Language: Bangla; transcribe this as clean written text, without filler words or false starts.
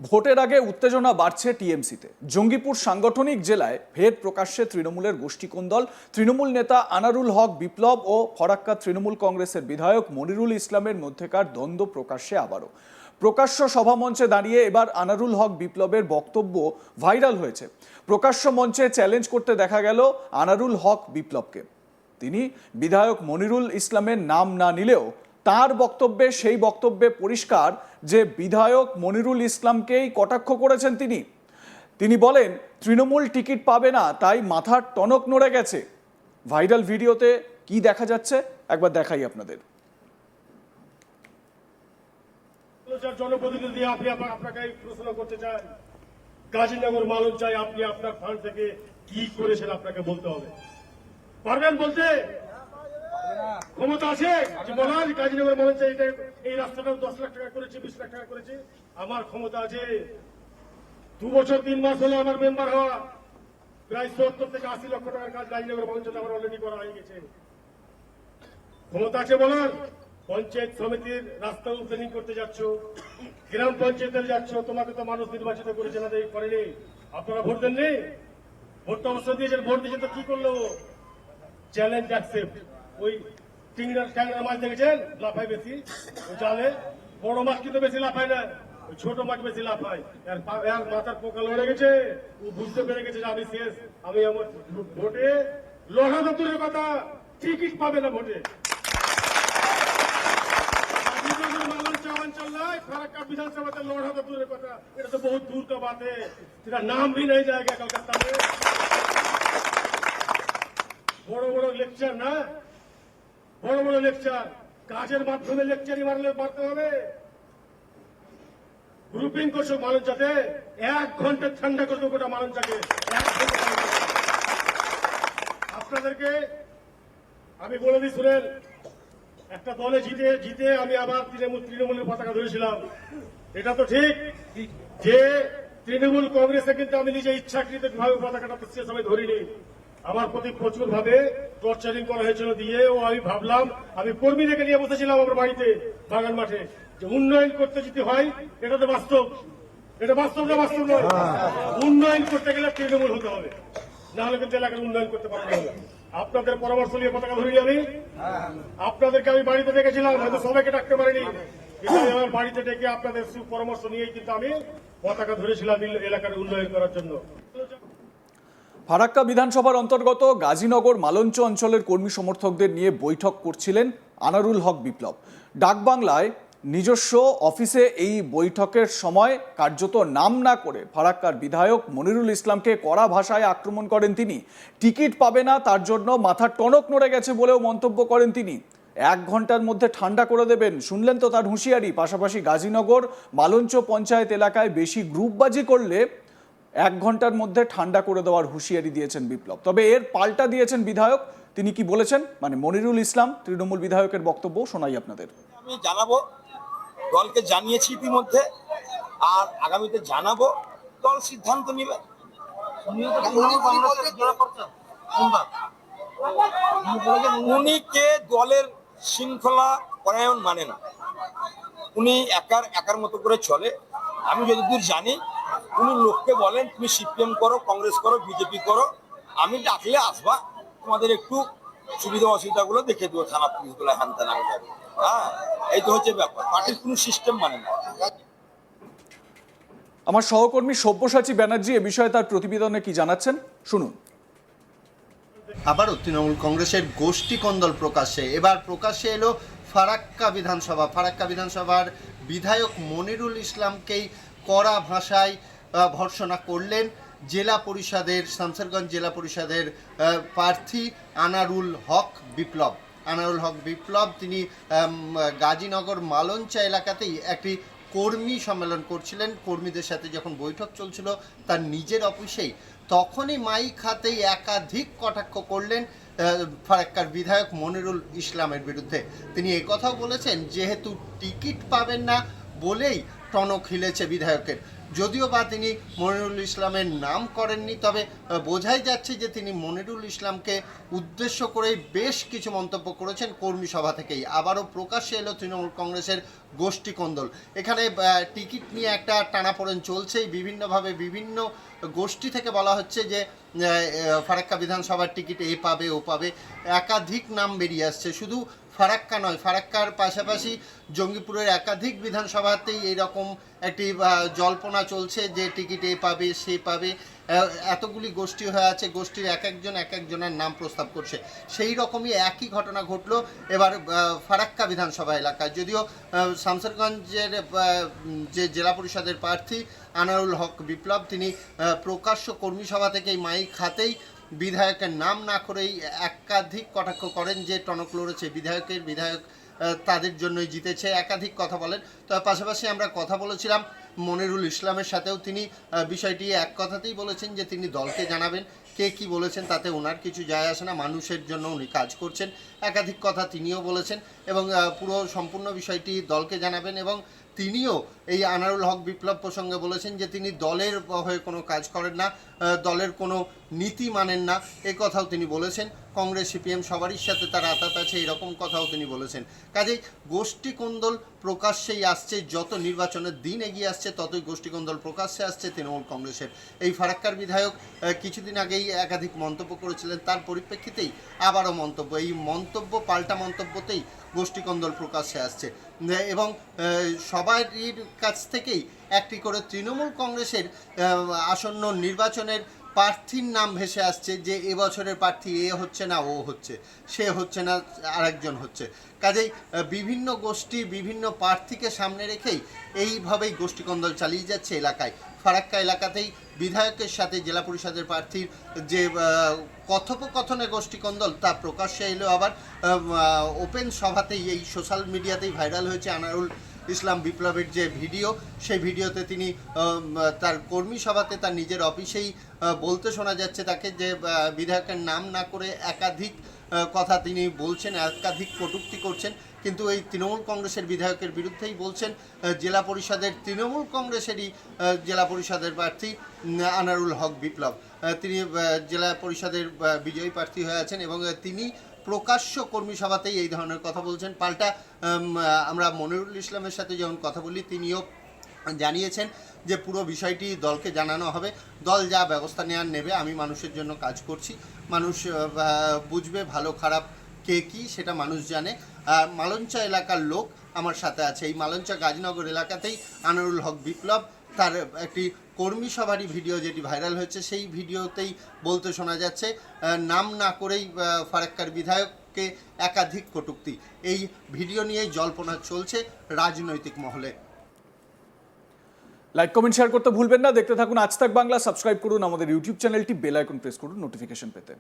ভোটের আগে উত্তেজনা বাড়ছে টিএমসিতে। জঙ্গিপুর সাংগঠনিক জেলায় ফের প্রকাশ্যে তৃণমূলের গোষ্ঠীকোন্দল। তৃণমূল নেতা আনারুল হক বিপ্লব ও ফরাক্কা তৃণমূল কংগ্রেসের বিধায়ক মনিরুল ইসলামের মধ্যেকার দ্বন্দ্ব প্রকাশ্যে আবারও। প্রকাশ্য সভামঞ্চে দাঁড়িয়ে এবার আনারুল হক বিপ্লবের বক্তব্য ভাইরাল হয়েছে। প্রকাশ্য মঞ্চে চ্যালেঞ্জ করতে দেখা গেল আনারুল হক বিপ্লবকে। তিনি বিধায়ক মনিরুল ইসলামের নাম না নিলেও তার বক্তব্যে সেই বক্তব্যে পরিষ্কার যে বিধায়ক মনিরুল ইসলামকেই কটাক্ষ করেছেন তিনি বলেন তৃণমূল টিকিট পাবে না, তাই মাথার টনক নড়ে গেছে। ভাইরাল ভিডিওতে কি দেখা যাচ্ছে একবার দেখাই আপনাদের। জনপ্রতিনিধি আপনি আপনাকে প্রশ্ন করতে চাই, গাজীনগর মালঞ্চ চাই, আপনি আপনার ফান্ড থেকে কি করেছেন আপনাকে বলতে হবে। পারবেন বলতে? ক্ষমতা আছে যে বলার গাজীনগর মালঞ্চ চাই এই রাস্তাটাও 10 লাখ টাকা করেছে, 20 লাখ টাকা করেছে। আমার ক্ষমতা আছে। 2 বছর 3 মাস হলো আমার মেম্বার হওয়া, প্রায় 70 থেকে 80 লক্ষ টাকার কাজ গাজীনগর মালঞ্চ আমার অলরেডি করা হয়ে গেছে। ক্ষমতা আছে বলার? পঞ্চায়েত সমিতির রাস্তা ওপেনিং করতে যাচ্ছ, গ্রাম পঞ্চায়েতে যাচ্ছ, তোমাকে তো মানুষ নির্বাচিত করেছে না, করেনি। আপনারা ভোট দেননি, ভোটটা অবশ্য দিয়েছেন। ভোট দিয়েছেন তো কি করলো? Challenge accept. ওই ট্যাংরা মাছ দেখেছেন লাফায় বেশি, ওই জালে বড় মাছ কিন্তু বেশি লাফায় না, ওই ছোট মাছ বেশি লাফায়। এর মাথার পোকা লড়ে গেছে, ও বুঝতে পেরে গেছে যে আমি শেষ, আমি আমার ভোটে লড়া দূরের কথা, টিকিট পাবে না ভোটে। फराक्का विधानसभा से लौड़ा तो दूर का, ये तो बहुत दूर का बात है, तेरा नाम भी नहीं जाएगा कलकत्ता में। बड़ो बड़ो लेक्चर ना, बड़ो बड़ो लेक्चर काजेर माध्यमे लेक्चर ही मारते হবে। গ্রুপিং করছো মালঞ্চাতে, 1 ঘন্টা ঠান্ডা করে দেবো গোটা মালঞ্চাকে। আপনাদেরকে আমি বলে দিই শুনেন, একটা দলে জিতে আমি আবার তৃণমূলের পতাকা ধরেছিলাম। এটা তো ঠিক যে তৃণমূল কংগ্রেসে কিন্তু আমি নিজে ইচ্ছাকৃত ভাবে পতাকাটা সে সময় ধরিনি। আমার প্রতি প্রচুর ভাবে টর্চারিং করা হয়েছিল দিয়ে, ও আমি ভাবলাম, আমি কর্মীদেরকে নিয়ে বসেছিলাম আমার বাড়িতে বাগান মাঠে, যে উন্নয়ন করতে যদি হয়, এটা তো বাস্তব, এটা বাস্তব না বাস্তব নয়। উন্নয়ন করতে গেলে তৃণমূল হতে হবে, না হলে কিন্তু এলাকার উন্নয়ন করতে পারবে না। আপনাদের পরামর্শ নিয়ে পতাকা ধরিনি আমি। আপনাদেরকে আমি বাড়িতে ডেকেছিলাম, হয়তো সবাইকে ডাকতে পারিনি, কিন্তু আমার বাড়িতে ডেকে আপনাদের পরামর্শ নিয়েই কিন্তু আমি পতাকা ধরেছিলাম এলাকার উন্নয়ন করার জন্য। ফারাক্কা বিধানসভার অন্তর্গত গাজীনগর মালঞ্চ অঞ্চলের কর্মী সমর্থকদের নিয়ে বৈঠক করছিলেন আনারুল হক বিপ্লব। ডাকবাংলায় নিজস্ব অফিসে এই বৈঠকের সময় কার্যত নাম না করে ফারাক্কার বিধায়ক মনিরুল ইসলামকে কড়া ভাষায় আক্রমণ করেন তিনি। টিকিট পাবে না, তার জন্য মাথার টনক নড়ে গেছে বলেও মন্তব্য করেন তিনি। 1 ঘন্টার মধ্যে ঠান্ডা করে দেবেন, শুনলেন তো তার হুঁশিয়ারি। পাশাপাশি গাজীনগর মালঞ্চ পঞ্চায়েত এলাকায় বেশি গ্রুপবাজি করলে 1 ঘন্টার মধ্যে ঠান্ডা করে দেওয়ার হুঁশিয়ারি দিয়েছেন বিপ্লব। তবে এর পাল্টা দিয়েছেন বিধায়ক। তিনি কি বলেছেন, মানে মনিরুল ইসলাম তৃণমূল বিধায়কের বক্তব্য শোনাই আপনাদের। আমি জানাবো, দলকে জানিয়েছি ইতিমধ্যে, আর আগামীতে জানাবো, দল সিদ্ধান্ত নেবে। উনি কে দলের শৃঙ্খলা পরায়ণ মানে না, উনি একার মতো করে চলে। আমি যতদূর জানি উনি লোককে বলেন তুমি সিপিএম করো, কংগ্রেস করো, বিজেপি করো, আমি ডাকলে আসবা, তোমাদের একটু সুবিধা অসুবিধাগুলো দেখে দেবো, থানা পুলিশগুলো হ্যান ত্যান আমি যাবো। হ্যাঁ, এই তো হচ্ছে ব্যাপার, পার্টির কোনো সিস্টেম মানে না। আমার সহকর্মী সব্যসাচী ব্যানার্জি এ বিষয়ে তার প্রতিবেদনে কি জানাচ্ছেন শুনুন। আবারও তৃণমূল কংগ্রেসের গোষ্ঠী কন্দল প্রকাশ্যে, এবার প্রকাশ্যে এলো ফারাক্কা বিধানসভার বিধায়ক মনিরুল ইসলামকেই কড়া ভাষায় ভর্ৎসনা করলেন জেলা পরিষদের, শামসেরগঞ্জ জেলা পরিষদের প্রার্থী আনারুল হক বিপ্লব। তিনি গাজীনগর মালঞ্চা এলাকাতেই একটি কর্মী সম্মেলন করছিলেন। কর্মীদের সাথে যখন বৈঠক চলছিল তার নিজের অফিসেই, তখনই মাইক হাতেই একাধিক কটাক্ষ করলেন ফারাক্কার বিধায়ক মনিরুল ইসলামের বিরুদ্ধে। তিনি একথাও বলেছেন, যেহেতু টিকিট পাবেন না বলেই টনক হিলেছে বিধায়কের। যদিও বা তিনি মনিরুল ইসলামের নাম করেননি, তবে বোঝাই যাচ্ছে যে তিনি মনিরুল ইসলামকে উদ্দেশ্য করেই বেশ কিছু মন্তব্য করেছেন কর্মী সভা থেকেই। আবারও প্রকাশ্যে এলো তৃণমূল কংগ্রেসের গোষ্ঠী কোন্দল। এখানে টিকিট নিয়ে একটা টানাপোড়েন চলছেই, বিভিন্নভাবে বিভিন্ন গোষ্ঠী থেকে বলা হচ্ছে যে ফারাক্কা বিধানসভার টিকিট এ পাবে ও পাবে, একাধিক নাম বেরিয়ে আসছে। শুধু ফারাক্কা নয়, ফারাক্কার পাশাপাশি জঙ্গিপুরের একাধিক বিধানসভাতেই এরকম একটি জল্পনা চলছে যে টিকিট এ পাবে সে পাবে। এতগুলি গোষ্ঠী হয়ে আছে, গোষ্ঠীর এক একজনের নাম প্রস্তাব করছে। সেই রকমই একই ঘটনা ঘটলো এবার ফারাক্কা বিধানসভা এলাকায়। যদিও শামসেরগঞ্জের যে জেলা পরিষদের প্রার্থী আনারুল হক বিপ্লব, তিনি প্রকাশ্য কর্মী সভা থেকেই মাইক হাতেই বিধায়কের নাম না করেই একাধিক কটাক্ষ করেন যে টনক লড়েছে বিধায়ক তাদের জন্যই জিতেছে, একাধিক কথা বলেন। তবে পাশাপাশি আমরা কথা বলেছিলাম মনিরুল ইসলামের সাথেও, তিনি বিষয়টি এক কথাতেই বলেছেন যে তিনি দলকে জানাবেন। কে কি বলেছেন তাতে ওনার কিছু যায় আসে না, মানুষের জন্য উনি কাজ করছেন, একাধিক কথা তিনিও বলেছেন এবং পুরো সম্পূর্ণ বিষয়টি দলকে জানাবেন। এবং তিনিও এই আনারুল হক বিপ্লব প্রসঙ্গে বলেছেন যে তিনি দলের হয়ে কোনো কাজ করেন না, দলের কোনো নীতি মানেন না, এ কথাও তিনি বলেছেন। কংগ্রেস সিপিএম সবারই সাথে তার আতাত আছে, এরকম কথাও তিনি বলেছেন। কাজেই গোষ্ঠী কোন্দল প্রকাশ্যেই আসছে, যত নির্বাচনের দিন এগিয়ে আসছে ততই গোষ্ঠী কোন্দল প্রকাশ্যে আসছে তৃণমূল কংগ্রেসের। এই ফারাক্কার বিধায়ক কিছুদিন আগেই একাধিক মন্তব্য করেছিলেন, তার পরিপ্রেক্ষিতেই আবারও মন্তব্য, এই মন্তব্য পাল্টা মন্তব্যতেই গোষ্ঠী কোন্দল প্রকাশ্যে আসছে। এবং সবারই কাছ থেকেই একটি করে তৃণমূল কংগ্রেসের আসন্ন নির্বাচনের প্রার্থীর নাম ভেসে আসছে যে এবছরের প্রার্থী এ হচ্ছে না ও হচ্ছে, সে হচ্ছে না আরেকজন হচ্ছে। কাজেই বিভিন্ন গোষ্ঠী বিভিন্ন প্রার্থীকে সামনে রেখেই এইভাবেই গোষ্ঠী কোন্দল চালিয়ে যাচ্ছে এলাকায়। ফারাক্কা এলাকাতেই বিধায়কের সাথে জেলা পরিষদের প্রার্থীর যে কথোপকথনে গোষ্ঠী কোন্দল তা প্রকাশ্যে এলো আবার ওপেন সভাতেই, এই সোশ্যাল মিডিয়াতেই ভাইরাল হয়েছে আনারুল ইসলাম বিপ্লবের যে ভিডিও, সেই ভিডিওতে তিনি তার কর্মী সভাতে তার নিজের অফিসেই বলতে শোনা যাচ্ছে তাকে যে বিধায়কের নাম না করে একাধিক কথা তিনি বলছেন, একাধিক কটূক্তি করছেন। কিন্তু এই তৃণমূল কংগ্রেসের বিধায়কের বিরুদ্ধেই বলছেন জেলা পরিষদের তৃণমূল কংগ্রেসেরই জেলা পরিষদের প্রার্থী আনারুল হক বিপ্লব। তিনি জেলা পরিষদের বিজয়ী প্রার্থী হয়ে আছেন এবং তিনি প্রকাশ্য কর্মী সভাতেই এই ধরনের কথা বলছেন। পাল্টা আমরা মনিরুল ইসলামের সাথে যখন কথা বলি, তিনিও জানিয়েছেন যে পুরো বিষয়টি দলকে জানানো হবে, দল যা ব্যবস্থা নেওয়ার নেবে, আমি মানুষের জন্য কাজ করছি, মানুষ বুঝবে ভালো খারাপ কে কী সেটা মানুষ জানে। আর মালঞ্চা এলাকার লোক আমার সাথে আছে। এই মালঞ্চা গাজীনগর এলাকাতেই আনারুল হক বিপ্লব তার একটি কর্মী সভারই ভিডিও যেটি ভাইরাল হয়েছে, সেই ভিডিওতেই বলতে শোনা যাচ্ছে নাম না করেই ফারাক্কার বিধায়ককে একাধিক কটূক্তি। এই ভিডিও নিয়েই জল্পনা চলছে রাজনৈতিক মহলে। লাইক কমেন্ট শেয়ার করতে ভুলবেন না। দেখতে থাকুন আজ তাক বাংলা। সাবস্ক্রাইব করুন আমাদের ইউটিউব চ্যানেলটি, বেল আইকন প্রেস করুন নোটিফিকেশন পেতে।